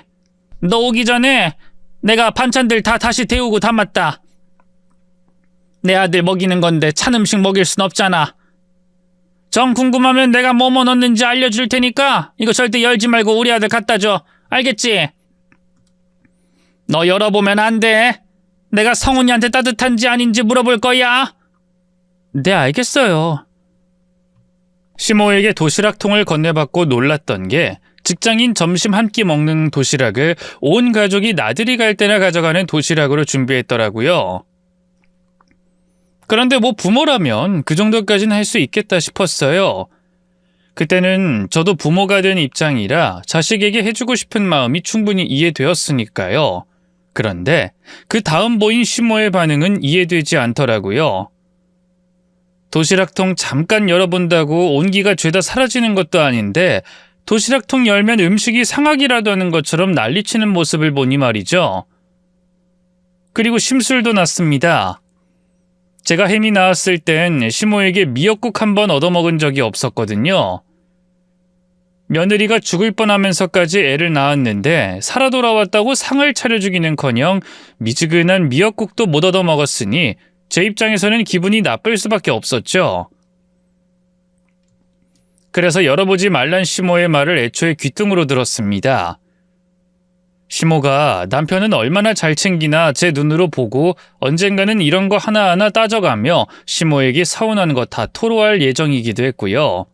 너 오기 전에 내가 반찬들 다 다시 데우고 담았다. 내 아들 먹이는 건데 찬 음식 먹일 순 없잖아. 정 궁금하면 내가 뭐뭐 넣는지 알려줄 테니까 이거 절대 열지 말고 우리 아들 갖다 줘. 알겠지? 너 열어보면 안 돼. 내가 성훈이한테 따뜻한지 아닌지 물어볼 거야. 네, 알겠어요. 시모에게 도시락통을 건네받고 놀랐던 게 직장인 점심 한 끼 먹는 도시락을 온 가족이 나들이 갈 때나 가져가는 도시락으로 준비했더라고요. 그런데 뭐 부모라면 그 정도까지는 할 수 있겠다 싶었어요. 그때는 저도 부모가 된 입장이라 자식에게 해주고 싶은 마음이 충분히 이해되었으니까요. 그런데 그 다음 보인 시모의 반응은 이해되지 않더라고요. 도시락통 잠깐 열어본다고 온기가 죄다 사라지는 것도 아닌데 도시락통 열면 음식이 상하기라도 하는 것처럼 난리치는 모습을 보니 말이죠. 그리고 심술도 났습니다. 제가 햄이 나왔을 땐 시모에게 미역국 한 번 얻어먹은 적이 없었거든요. 며느리가 죽을 뻔하면서까지 애를 낳았는데 살아 돌아왔다고 상을 차려주기는커녕 미지근한 미역국도 못 얻어먹었으니 제 입장에서는 기분이 나쁠 수밖에 없었죠. 그래서 열어보지 말란 시모의 말을 애초에 귓등으로 들었습니다. 시모가 남편은 얼마나 잘 챙기나 제 눈으로 보고 언젠가는 이런 거 하나하나 따져가며 시모에게 서운한 거 다 토로할 예정이기도 했고요.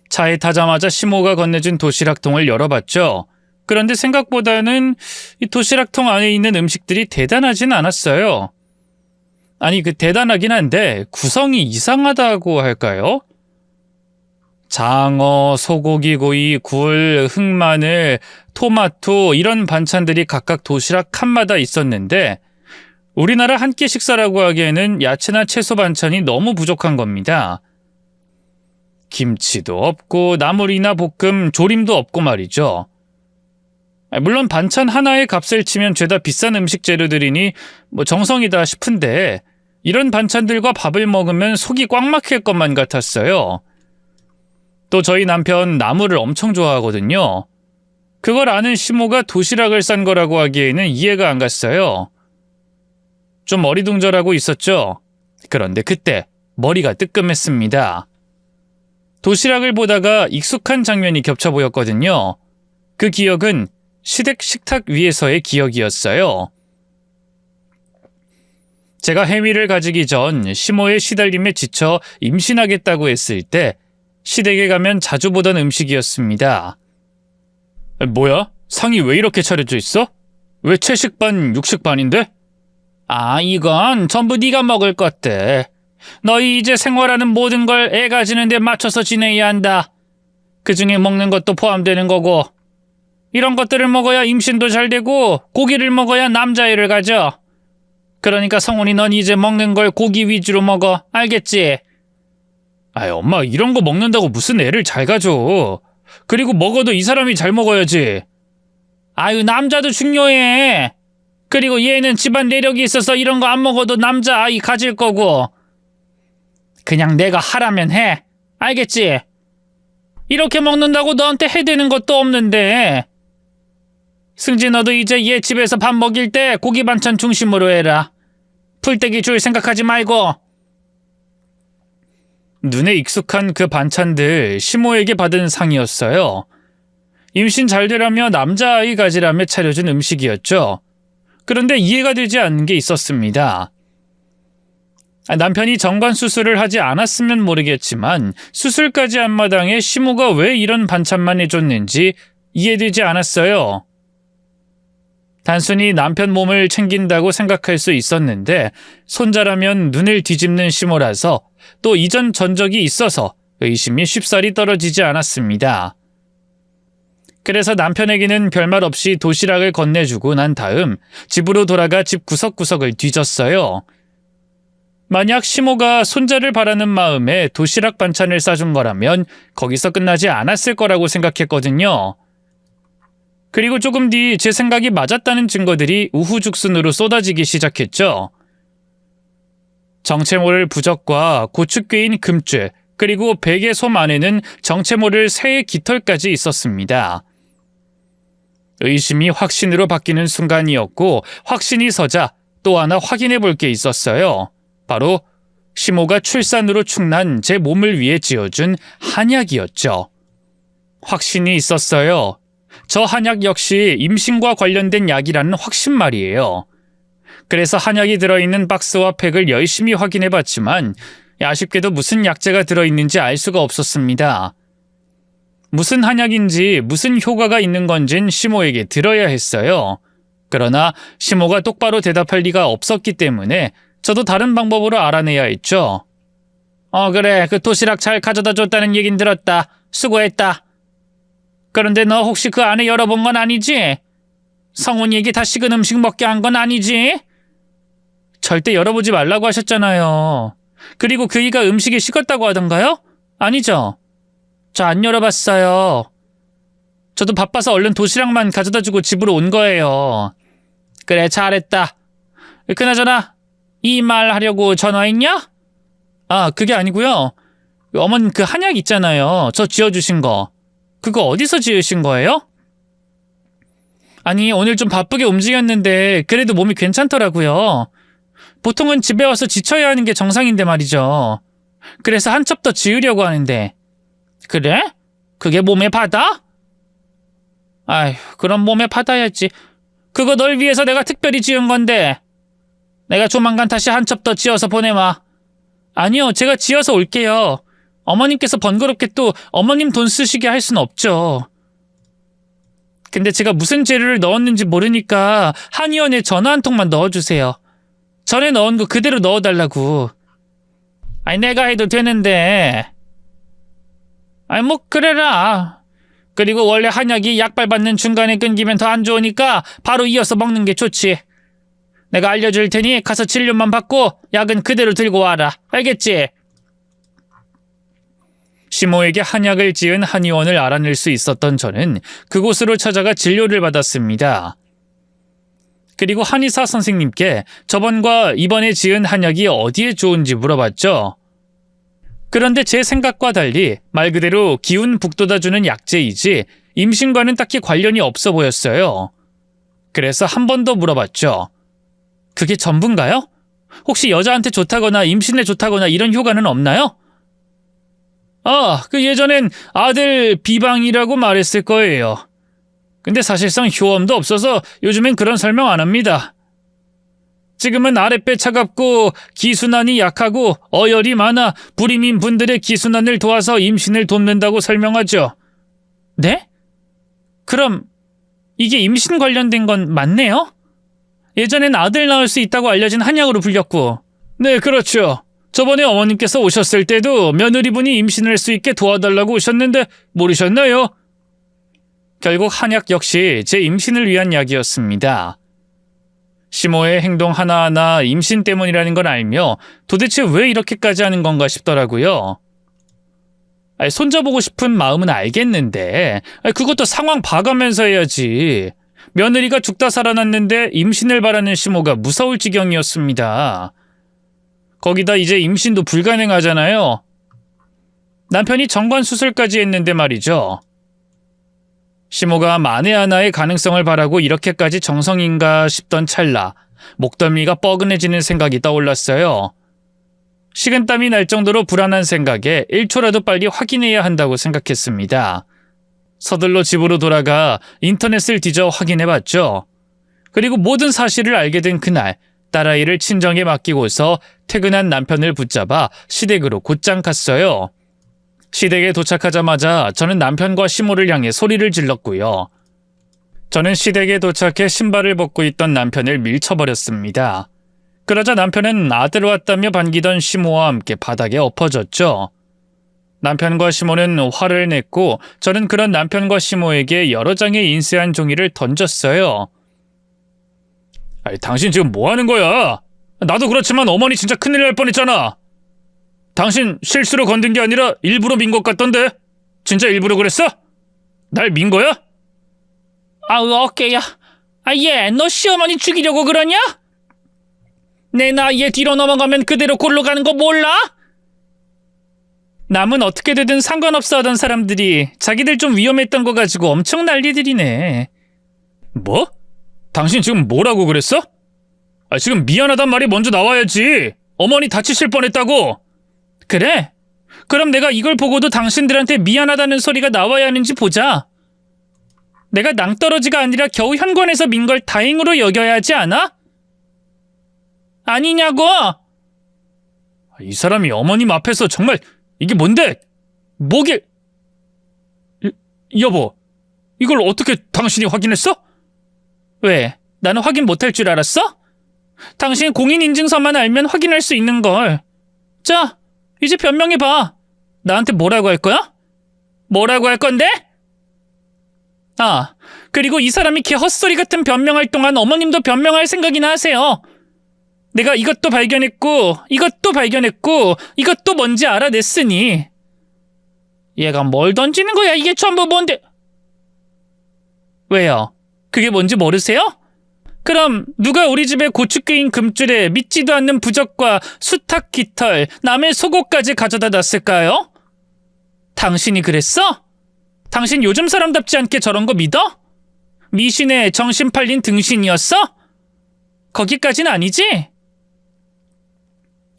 차에 타자마자 시모가 건네준 도시락통을 열어봤죠. 그런데 생각보다는 이 도시락통 안에 있는 음식들이 대단하진 않았어요. 아니, 대단하긴 한데 구성이 이상하다고 할까요? 장어, 소고기 구이, 굴, 흑마늘, 토마토 이런 반찬들이 각각 도시락 칸마다 있었는데 우리나라 한 끼 식사라고 하기에는 야채나 채소 반찬이 너무 부족한 겁니다. 김치도 없고 나물이나 볶음, 조림도 없고 말이죠. 물론 반찬 하나의 값을 치면 죄다 비싼 음식 재료들이니 정성이다 싶은데 이런 반찬들과 밥을 먹으면 속이 꽉 막힐 것만 같았어요. 또 저희 남편 나물을 엄청 좋아하거든요. 그걸 아는 시모가 도시락을 싼 거라고 하기에는 이해가 안 갔어요. 좀 어리둥절하고 있었죠. 그런데 그때 머리가 뜨끔했습니다. 도시락을 보다가 익숙한 장면이 겹쳐 보였거든요. 그 기억은 시댁 식탁 위에서의 기억이었어요. 제가 해미를 가지기 전 시모의 시달림에 지쳐 임신하겠다고 했을 때 시댁에 가면 자주 보던 음식이었습니다. 뭐야? 상이 왜 이렇게 차려져 있어? 왜 채식반, 육식반인데? 이건 전부 네가 먹을 것들. 너희 이제 생활하는 모든 걸 애 가지는 데 맞춰서 지내야 한다. 그중에 먹는 것도 포함되는 거고. 이런 것들을 먹어야 임신도 잘 되고 고기를 먹어야 남자애를 가져. 그러니까 성훈이 넌 이제 먹는 걸 고기 위주로 먹어. 알겠지? 엄마 이런 거 먹는다고 무슨 애를 잘 가져. 그리고 먹어도 이 사람이 잘 먹어야지. 남자도 중요해. 그리고 얘는 집안 내력이 있어서 이런 거 안 먹어도 남자 아이 가질 거고. 그냥 내가 하라면 해. 알겠지? 이렇게 먹는다고 너한테 해대는 것도 없는데. 승진 너도 이제 얘 집에서 밥 먹일 때 고기 반찬 중심으로 해라. 풀떼기 줄 생각하지 말고. 눈에 익숙한 그 반찬들 시모에게 받은 상이었어요. 임신 잘 되라며 남자아이 가지라며 차려준 음식이었죠. 그런데 이해가 되지 않는 게 있었습니다. 남편이 정관 수술을 하지 않았으면 모르겠지만 수술까지 한 마당에 시모가 왜 이런 반찬만 해줬는지 이해되지 않았어요. 단순히 남편 몸을 챙긴다고 생각할 수 있었는데 손자라면 눈을 뒤집는 시모라서 또 이전 전적이 있어서 의심이 쉽사리 떨어지지 않았습니다. 그래서 남편에게는 별말 없이 도시락을 건네주고 난 다음 집으로 돌아가 집 구석구석을 뒤졌어요. 만약 시모가 손자를 바라는 마음에 도시락 반찬을 싸준 거라면 거기서 끝나지 않았을 거라고 생각했거든요. 그리고 조금 뒤 제 생각이 맞았다는 증거들이 우후죽순으로 쏟아지기 시작했죠. 정체 모를 부적과 고추꾀인 금죄, 그리고 베개 솜 안에는 정체 모를 새의 깃털까지 있었습니다. 의심이 확신으로 바뀌는 순간이었고 확신이 서자 또 하나 확인해 볼 게 있었어요. 바로 시모가 출산으로 축난 제 몸을 위해 지어준 한약이었죠. 확신이 있었어요. 저 한약 역시 임신과 관련된 약이라는 확신 말이에요. 그래서 한약이 들어있는 박스와 팩을 열심히 확인해 봤지만 아쉽게도 무슨 약재가 들어있는지 알 수가 없었습니다. 무슨 한약인지 무슨 효과가 있는 건진 시모에게 들어야 했어요. 그러나 시모가 똑바로 대답할 리가 없었기 때문에 저도 다른 방법으로 알아내야 했죠. 그래, 그 도시락 잘 가져다 줬다는 얘긴 들었다. 수고했다. 그런데 너 혹시 그 안에 열어본 건 아니지? 성훈이에게 다 식은 음식 먹게 한 건 아니지? 절대 열어보지 말라고 하셨잖아요. 그리고 그이가 음식이 식었다고 하던가요? 아니죠? 저 안 열어봤어요. 저도 바빠서 얼른 도시락만 가져다 주고 집으로 온 거예요. 그래, 잘했다. 그나저나 이 말 하려고 전화했냐? 그게 아니고요. 어머님 그 한약 있잖아요. 저 지어주신 거. 그거 어디서 지으신 거예요? 아니, 오늘 좀 바쁘게 움직였는데 그래도 몸이 괜찮더라고요. 보통은 집에 와서 지쳐야 하는 게 정상인데 말이죠. 그래서 한 첩 더 지으려고 하는데. 그래? 그게 몸에 받아? 아휴, 그럼 몸에 받아야지. 그거 널 위해서 내가 특별히 지은 건데. 내가 조만간 다시 한 첩 더 지어서 보내마. 아니요, 제가 지어서 올게요. 어머님께서 번거롭게 또 어머님 돈 쓰시게 할 순 없죠. 근데 제가 무슨 재료를 넣었는지 모르니까 한의원에 전화 한 통만 넣어주세요. 전에 넣은 거 그대로 넣어달라고. 아니, 내가 해도 되는데. 아니, 뭐 그래라. 그리고 원래 한약이 약발 받는 중간에 끊기면 더 안 좋으니까 바로 이어서 먹는 게 좋지. 내가 알려줄 테니 가서 진료만 받고 약은 그대로 들고 와라. 알겠지? 시모에게 한약을 지은 한의원을 알아낼 수 있었던 저는 그곳으로 찾아가 진료를 받았습니다. 그리고 한의사 선생님께 저번과 이번에 지은 한약이 어디에 좋은지 물어봤죠. 그런데 제 생각과 달리 말 그대로 기운 북돋아주는 약재이지 임신과는 딱히 관련이 없어 보였어요. 그래서 한 번 더 물어봤죠. 그게 전부인가요? 혹시 여자한테 좋다거나 임신에 좋다거나 이런 효과는 없나요? 그 예전엔 아들 비방이라고 말했을 거예요. 근데 사실상 효험도 없어서 요즘엔 그런 설명 안 합니다. 지금은 아랫배 차갑고 기순환이 약하고 어열이 많아 불임인 분들의 기순환을 도와서 임신을 돕는다고 설명하죠. 네? 그럼 이게 임신 관련된 건 맞네요? 예전엔 아들 낳을 수 있다고 알려진 한약으로 불렸고. 네, 그렇죠. 저번에 어머님께서 오셨을 때도 며느리분이 임신할 수 있게 도와달라고 오셨는데 모르셨나요? 결국 한약 역시 제 임신을 위한 약이었습니다. 시모의 행동 하나하나 임신 때문이라는 걸 알며 도대체 왜 이렇게까지 하는 건가 싶더라고요. 손자보고 싶은 마음은 알겠는데 그것도 상황 봐가면서 해야지. 며느리가 죽다 살아났는데 임신을 바라는 시모가 무서울 지경이었습니다. 거기다 이제 임신도 불가능하잖아요. 남편이 정관 수술까지 했는데 말이죠. 시모가 만에 하나의 가능성을 바라고 이렇게까지 정성인가 싶던 찰나 목덜미가 뻐근해지는 생각이 떠올랐어요. 식은땀이 날 정도로 불안한 생각에 1초라도 빨리 확인해야 한다고 생각했습니다. 서둘러 집으로 돌아가 인터넷을 뒤져 확인해봤죠. 그리고 모든 사실을 알게 된 그날, 딸아이를 친정에 맡기고서 퇴근한 남편을 붙잡아 시댁으로 곧장 갔어요. 시댁에 도착하자마자 저는 남편과 시모를 향해 소리를 질렀고요. 저는 시댁에 도착해 신발을 벗고 있던 남편을 밀쳐버렸습니다. 그러자 남편은 아들 왔다며 반기던 시모와 함께 바닥에 엎어졌죠. 남편과 시모는 화를 냈고 저는 그런 남편과 시모에게 여러 장의 인쇄한 종이를 던졌어요. 아니, 당신 지금 뭐 하는 거야? 나도 그렇지만 어머니 진짜 큰일 날 뻔했잖아. 당신 실수로 건든 게 아니라 일부러 민 것 같던데? 진짜 일부러 그랬어? 날 민 거야? 아우, 어깨야. 얘, 너 시어머니 죽이려고 그러냐? 내 나이에 뒤로 넘어가면 그대로 골로 가는 거 몰라? 남은 어떻게 되든 상관없어 하던 사람들이 자기들 좀 위험했던 거 가지고 엄청 난리들이네. 뭐? 당신 지금 뭐라고 그랬어? 지금 미안하단 말이 먼저 나와야지. 어머니 다치실 뻔했다고. 그래? 그럼 내가 이걸 보고도 당신들한테 미안하다는 소리가 나와야 하는지 보자. 내가 낭떠러지가 아니라 겨우 현관에서 민 걸 다행으로 여겨야 하지 않아? 아니냐고! 이 사람이 어머님 앞에서 정말 이게 뭔데? 뭐게? 여보, 이걸 어떻게 당신이 확인했어? 왜? 나는 확인 못할 줄 알았어? 당신 공인인증서만 알면 확인할 수 있는 걸. 자, 이제 변명해봐. 나한테 뭐라고 할 거야? 뭐라고 할 건데? 그리고 이 사람이 개 헛소리 같은 변명할 동안 어머님도 변명할 생각이나 하세요. 내가 이것도 발견했고 이것도 발견했고 이것도 뭔지 알아냈으니. 얘가 뭘 던지는 거야? 이게 전부 뭔데? 왜요? 그게 뭔지 모르세요? 그럼 누가 우리 집에 고추 끓인 금줄에 믿지도 않는 부적과 수탉 깃털, 남의 속옷까지 가져다 놨을까요? 당신이 그랬어? 당신 요즘 사람답지 않게 저런 거 믿어? 미신에 정신 팔린 등신이었어? 거기까진 아니지?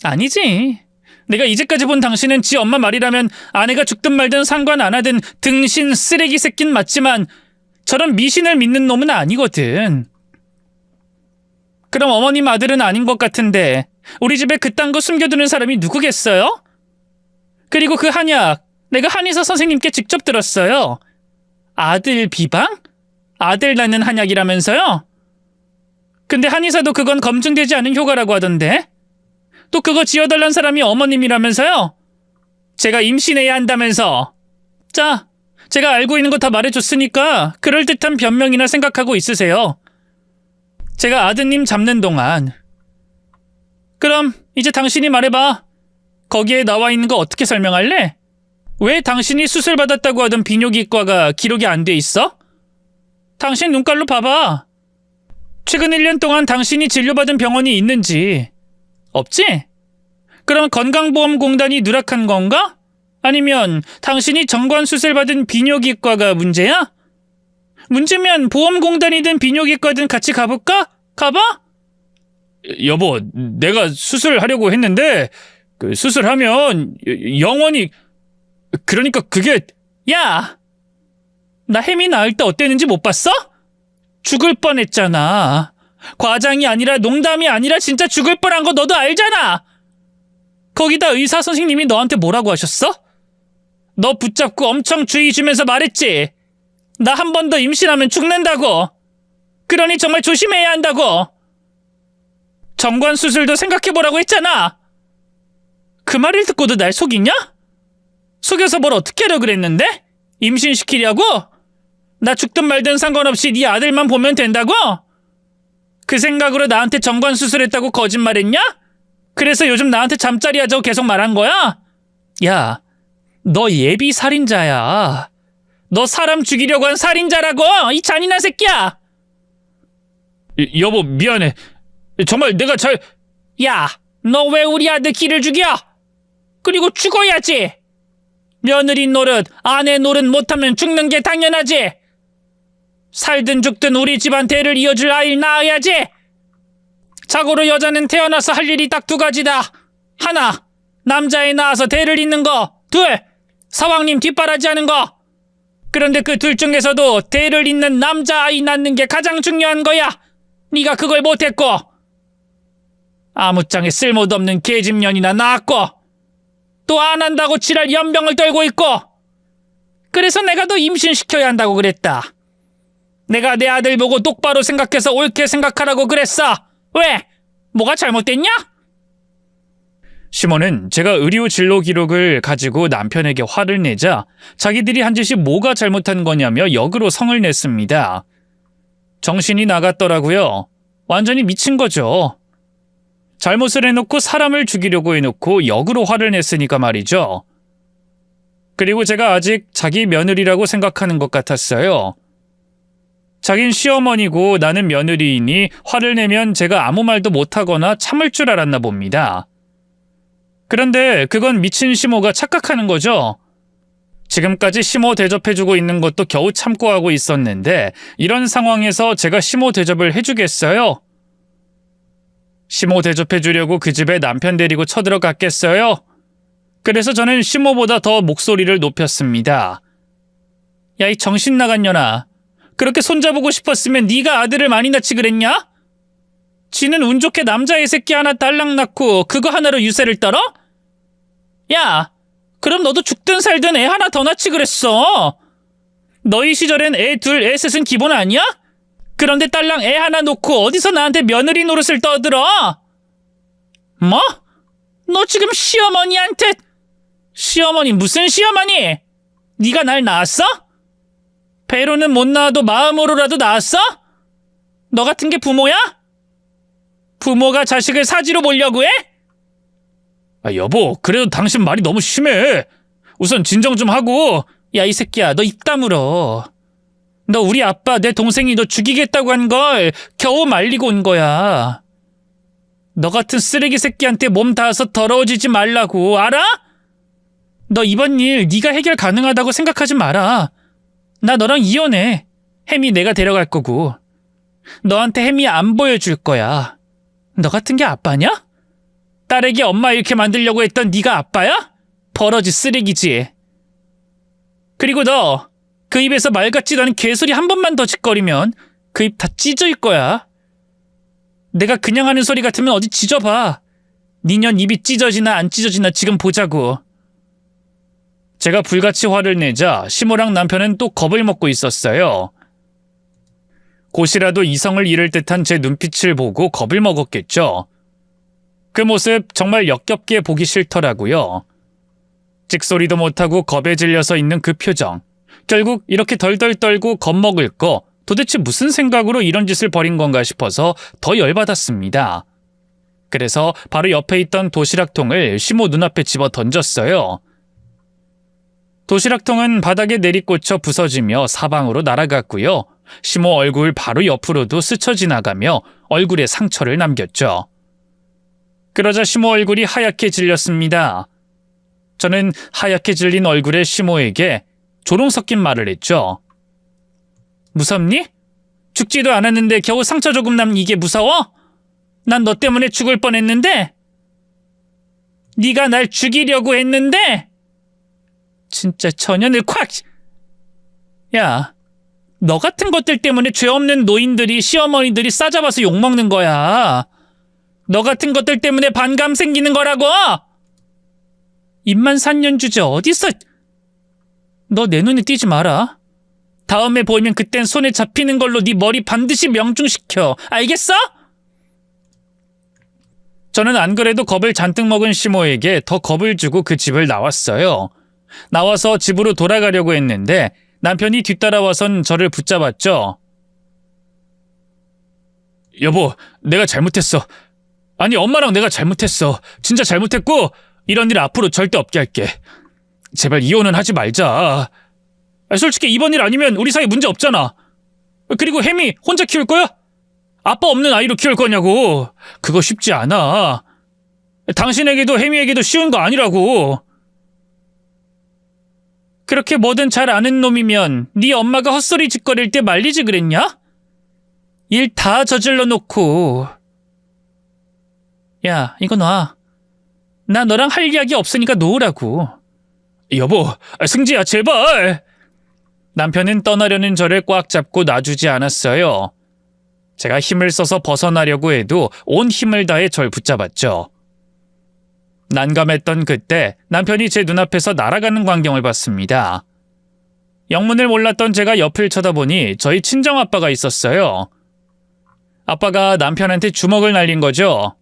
아니지. 내가 이제까지 본 당신은 지 엄마 말이라면 아내가 죽든 말든 상관 안 하든 등신 쓰레기 새낀 맞지만 저런 미신을 믿는 놈은 아니거든. 그럼 어머님 아들은 아닌 것 같은데 우리 집에 그딴 거 숨겨두는 사람이 누구겠어요? 그리고 그 한약 내가 한의사 선생님께 직접 들었어요. 아들 비방? 아들 낳는 한약이라면서요? 근데 한의사도 그건 검증되지 않은 효과라고 하던데? 또 그거 지어달란 사람이 어머님이라면서요? 제가 임신해야 한다면서. 자, 제가 알고 있는 거 다 말해줬으니까 그럴듯한 변명이나 생각하고 있으세요. 제가 아드님 잡는 동안. 그럼 이제 당신이 말해봐. 거기에 나와 있는 거 어떻게 설명할래? 왜 당신이 수술받았다고 하던 비뇨기과가 기록이 안 돼 있어? 당신 눈깔로 봐봐. 최근 1년 동안 당신이 진료받은 병원이 있는지. 없지? 그럼 건강보험공단이 누락한 건가? 아니면 당신이 정관 수술받은 비뇨기과가 문제야? 문제면 보험공단이든 비뇨기과든 같이 가볼까? 가봐? 여보, 내가 수술하려고 했는데 그 수술하면 영원히 그러니까 그게. 야! 나 햄이 나을 때 어땠는지 못 봤어? 죽을 뻔했잖아. 과장이 아니라 농담이 아니라 진짜 죽을 뻔한 거 너도 알잖아. 거기다 의사 선생님이 너한테 뭐라고 하셨어? 너 붙잡고 엄청 주의 주면서 말했지. 나 한 번 더 임신하면 죽는다고. 그러니 정말 조심해야 한다고. 정관 수술도 생각해보라고 했잖아. 그 말을 듣고도 날 속이냐? 속여서 뭘 어떻게 하려 그랬는데? 임신시키려고? 나 죽든 말든 상관없이 네 아들만 보면 된다고? 그 생각으로 나한테 정관 수술했다고 거짓말했냐? 그래서 요즘 나한테 잠자리 하자고 계속 말한 거야? 야, 너 예비 살인자야. 너 사람 죽이려고 한 살인자라고! 이 잔인한 새끼야! 여보, 미안해. 정말 내가 잘... 야, 너 왜 우리 아들 기를 죽여? 그리고 죽어야지! 며느리 노릇, 아내 노릇 못하면 죽는 게 당연하지! 살든 죽든 우리 집안 대를 이어줄 아이를 낳아야지! 자고로 여자는 태어나서 할 일이 딱 두 가지다. 하나, 남자애 낳아서 대를 잇는 거. 둘, 사왕님 뒷바라지하는 거. 그런데 그 둘 중에서도 대를 잇는 남자아이 낳는 게 가장 중요한 거야. 네가 그걸 못했고 아무짝에 쓸모도 없는 계집년이나 낳았고 또 안 한다고 지랄 연병을 떨고 있고 그래서 내가 너 임신시켜야 한다고 그랬다. 내가 내 아들 보고 똑바로 생각해서 옳게 생각하라고 그랬어. 왜? 뭐가 잘못됐냐? 시모는 제가 의료 진로 기록을 가지고 남편에게 화를 내자 자기들이 한 짓이 뭐가 잘못한 거냐며 역으로 성을 냈습니다. 정신이 나갔더라고요. 완전히 미친 거죠. 잘못을 해놓고 사람을 죽이려고 해놓고 역으로 화를 냈으니까 말이죠. 그리고 제가 아직 자기 며느리라고 생각하는 것 같았어요. 자긴 시어머니고 나는 며느리이니 화를 내면 제가 아무 말도 못하거나 참을 줄 알았나 봅니다. 그런데 그건 미친 시모가 착각하는 거죠. 지금까지 시모 대접해주고 있는 것도 겨우 참고 하고 있었는데 이런 상황에서 제가 시모 대접을 해주겠어요? 시모 대접해주려고 그 집에 남편 데리고 쳐들어갔겠어요? 그래서 저는 시모보다 더 목소리를 높였습니다. 야, 이 정신 나간 년아. 그렇게 손자보고 싶었으면 네가 아들을 많이 낳지 그랬냐? 지는 운 좋게 남자애 새끼 하나 딸랑 낳고 그거 하나로 유세를 떨어? 야, 그럼 너도 죽든 살든 애 하나 더 낳지 그랬어. 너희 시절엔 애 둘, 애 셋은 기본 아니야? 그런데 딸랑 애 하나 놓고 어디서 나한테 며느리 노릇을 떠들어? 뭐? 너 지금 시어머니한테... 시어머니 무슨 시어머니? 네가 날 낳았어? 배로는 못 낳아도 마음으로라도 낳았어? 너 같은 게 부모야? 부모가 자식을 사지로 보려고 해? 아, 여보, 그래도 당신 말이 너무 심해. 우선 진정 좀 하고. 야, 이 새끼야, 너 입 다물어. 너 우리 아빠, 내 동생이 너 죽이겠다고 한 걸 겨우 말리고 온 거야. 너 같은 쓰레기 새끼한테 몸 닿아서 더러워지지 말라고, 알아? 너 이번 일 네가 해결 가능하다고 생각하지 마라. 나 너랑 이혼해. 혜미 내가 데려갈 거고. 너한테 혜미 안 보여줄 거야. 너 같은 게 아빠냐? 딸에게 엄마 이렇게 만들려고 했던 네가 아빠야? 버러지 쓰레기지. 그리고 너 그 입에서 말 같지도 않은 개소리 한 번만 더 짓거리면 그 입 다 찢어질 거야. 내가 그냥 하는 소리 같으면 어디 찢어봐. 니년 입이 찢어지나 안 찢어지나 지금 보자고. 제가 불같이 화를 내자 시모랑 남편은 또 겁을 먹고 있었어요. 곧이라도 이성을 잃을 듯한 제 눈빛을 보고 겁을 먹었겠죠. 그 모습 정말 역겹게 보기 싫더라고요. 찍소리도 못하고 겁에 질려서 있는 그 표정. 결국 이렇게 덜덜 떨고 겁먹을 거 도대체 무슨 생각으로 이런 짓을 벌인 건가 싶어서 더 열받았습니다. 그래서 바로 옆에 있던 도시락통을 시모 눈앞에 집어 던졌어요. 도시락통은 바닥에 내리꽂혀 부서지며 사방으로 날아갔고요. 시모 얼굴 바로 옆으로도 스쳐 지나가며 얼굴에 상처를 남겼죠. 그러자 시모 얼굴이 하얗게 질렸습니다. 저는 하얗게 질린 얼굴의 시모에게 조롱 섞인 말을 했죠. 무섭니? 죽지도 않았는데 겨우 상처 조금 남 이게 무서워? 난 너 때문에 죽을 뻔했는데? 네가 날 죽이려고 했는데? 진짜 전현을 콱! 야, 너 같은 것들 때문에 죄 없는 노인들이 시어머니들이 싸잡아서 욕먹는 거야. 너 같은 것들 때문에 반감 생기는 거라고! 입만 산년 주제 어딨어? 너 내 눈에 띄지 마라. 다음에 보이면 그땐 손에 잡히는 걸로 네 머리 반드시 명중시켜. 알겠어? 저는 안 그래도 겁을 잔뜩 먹은 시모에게 더 겁을 주고 그 집을 나왔어요. 나와서 집으로 돌아가려고 했는데 남편이 뒤따라와선 저를 붙잡았죠. 여보, 내가 잘못했어. 아니, 엄마랑 내가 잘못했어. 진짜 잘못했고 이런 일 앞으로 절대 없게 할게. 제발 이혼은 하지 말자. 솔직히 이번 일 아니면 우리 사이 문제 없잖아. 그리고 혜미 혼자 키울 거야? 아빠 없는 아이로 키울 거냐고. 그거 쉽지 않아. 당신에게도 혜미에게도 쉬운 거 아니라고. 그렇게 뭐든 잘 아는 놈이면 네 엄마가 헛소리 짓거릴 때 말리지 그랬냐? 일 다 저질러 놓고. 야, 이거 놔. 나 너랑 할 이야기 없으니까 놓으라고. 여보, 승지야, 제발! 남편은 떠나려는 저를 꽉 잡고 놔주지 않았어요. 제가 힘을 써서 벗어나려고 해도 온 힘을 다해 절 붙잡았죠. 난감했던 그때 남편이 제 눈앞에서 날아가는 광경을 봤습니다. 영문을 몰랐던 제가 옆을 쳐다보니 저희 친정아빠가 있었어요. 아빠가 남편한테 주먹을 날린 거죠.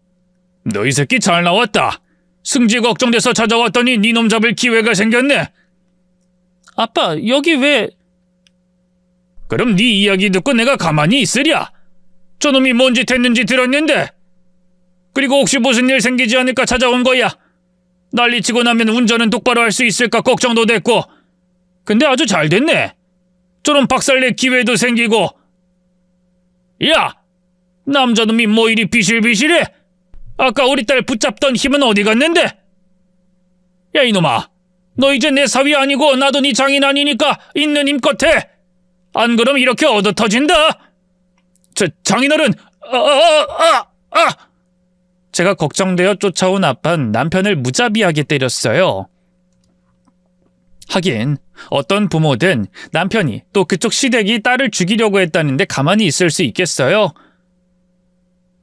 너 이 새끼 잘 나왔다. 승지 걱정돼서 찾아왔더니 니놈 잡을 기회가 생겼네. 아빠, 여기 왜... 그럼 네 이야기 듣고 내가 가만히 있으랴. 저놈이 뭔 짓 했는지 들었는데. 그리고 혹시 무슨 일 생기지 않을까 찾아온 거야. 난리치고 나면 운전은 똑바로 할 수 있을까 걱정도 됐고. 근데 아주 잘 됐네. 저런 박살낼 기회도 생기고. 야! 남자놈이 뭐 이리 비실비실해? 아까 우리 딸 붙잡던 힘은 어디 갔는데? 야 이놈아, 너 이제 내 사위 아니고 나도 네 장인 아니니까 있는 힘껏 해. 안 그럼 이렇게 얻어터진다. 장인어른, 제가 걱정되어 쫓아온 아빠는 남편을 무자비하게 때렸어요. 하긴 어떤 부모든 남편이 또 그쪽 시댁이 딸을 죽이려고 했다는데 가만히 있을 수 있겠어요?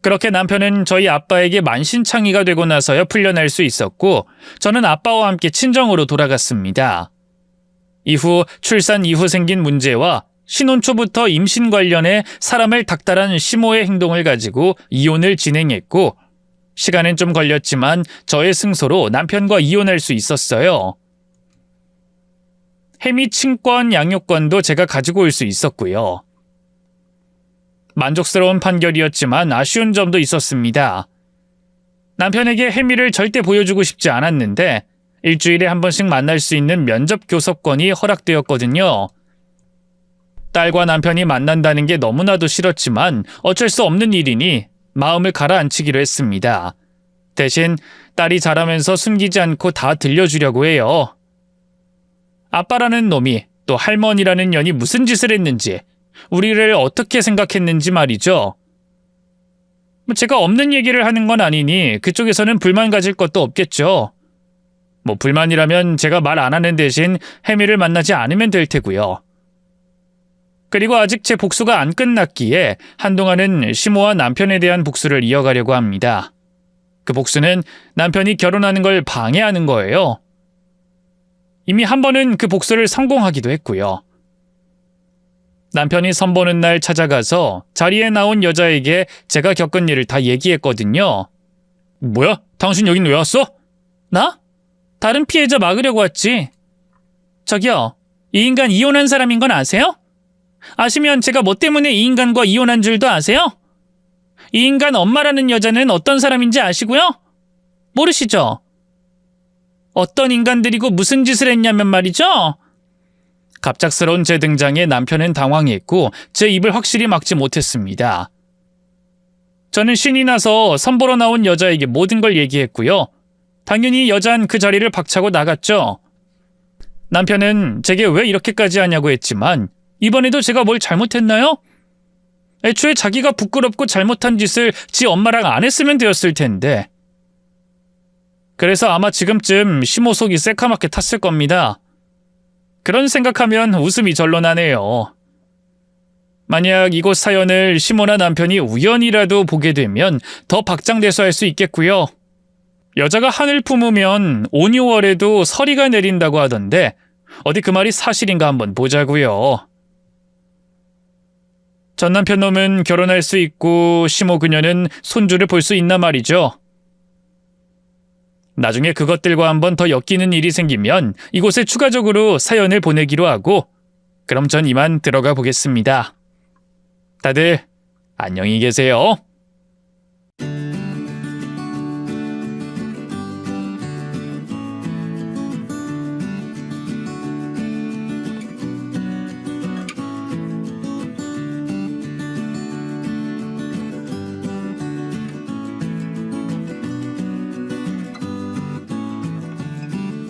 그렇게 남편은 저희 아빠에게 만신창이가 되고 나서야 풀려날 수 있었고 저는 아빠와 함께 친정으로 돌아갔습니다. 이후 출산 이후 생긴 문제와 신혼 초부터 임신 관련해 사람을 닥달한 시모의 행동을 가지고 이혼을 진행했고 시간은 좀 걸렸지만 저의 승소로 남편과 이혼할 수 있었어요. 해미 친권 양육권도 제가 가지고 올 수 있었고요. 만족스러운 판결이었지만 아쉬운 점도 있었습니다. 남편에게 해미를 절대 보여주고 싶지 않았는데 일주일에 한 번씩 만날 수 있는 면접 교섭권이 허락되었거든요. 딸과 남편이 만난다는 게 너무나도 싫었지만 어쩔 수 없는 일이니 마음을 가라앉히기로 했습니다. 대신 딸이 자라면서 숨기지 않고 다 들려주려고 해요. 아빠라는 놈이 또 할머니라는 년이 무슨 짓을 했는지 우리를 어떻게 생각했는지 말이죠. 제가 없는 얘기를 하는 건 아니니 그쪽에서는 불만 가질 것도 없겠죠. 불만이라면 제가 말 안 하는 대신 해미를 만나지 않으면 될 테고요. 그리고 아직 제 복수가 안 끝났기에 한동안은 시모와 남편에 대한 복수를 이어가려고 합니다. 그 복수는 남편이 결혼하는 걸 방해하는 거예요. 이미 한 번은 그 복수를 성공하기도 했고요. 남편이 선보는 날 찾아가서 자리에 나온 여자에게 제가 겪은 일을 다 얘기했거든요. 뭐야? 당신 여긴 왜 왔어? 나? 다른 피해자 막으려고 왔지. 저기요, 이 인간 이혼한 사람인 건 아세요? 아시면 제가 뭐 때문에 이 인간과 이혼한 줄도 아세요? 이 인간 엄마라는 여자는 어떤 사람인지 아시고요? 모르시죠? 어떤 인간들이고 무슨 짓을 했냐면 말이죠. 갑작스러운 제 등장에 남편은 당황했고 제 입을 확실히 막지 못했습니다. 저는 신이 나서 선보러 나온 여자에게 모든 걸 얘기했고요. 당연히 여자는 그 자리를 박차고 나갔죠. 남편은 제게 왜 이렇게까지 하냐고 했지만 이번에도 제가 뭘 잘못했나요? 애초에 자기가 부끄럽고 잘못한 짓을 지 엄마랑 안 했으면 되었을 텐데. 그래서 아마 지금쯤 시모 속이 새카맣게 탔을 겁니다. 그런 생각하면 웃음이 절로 나네요. 만약 이곳 사연을 시모나 남편이 우연이라도 보게 되면 더 박장대소할 수 있겠고요. 여자가 한을 품으면 5, 6월에도 서리가 내린다고 하던데 어디 그 말이 사실인가 한번 보자고요. 전 남편 놈은 결혼할 수 있고 시모 그녀는 손주를 볼 수 있나 말이죠. 나중에 그것들과 한번 더 엮이는 일이 생기면 이곳에 추가적으로 사연을 보내기로 하고 그럼 전 이만 들어가 보겠습니다. 다들 안녕히 계세요.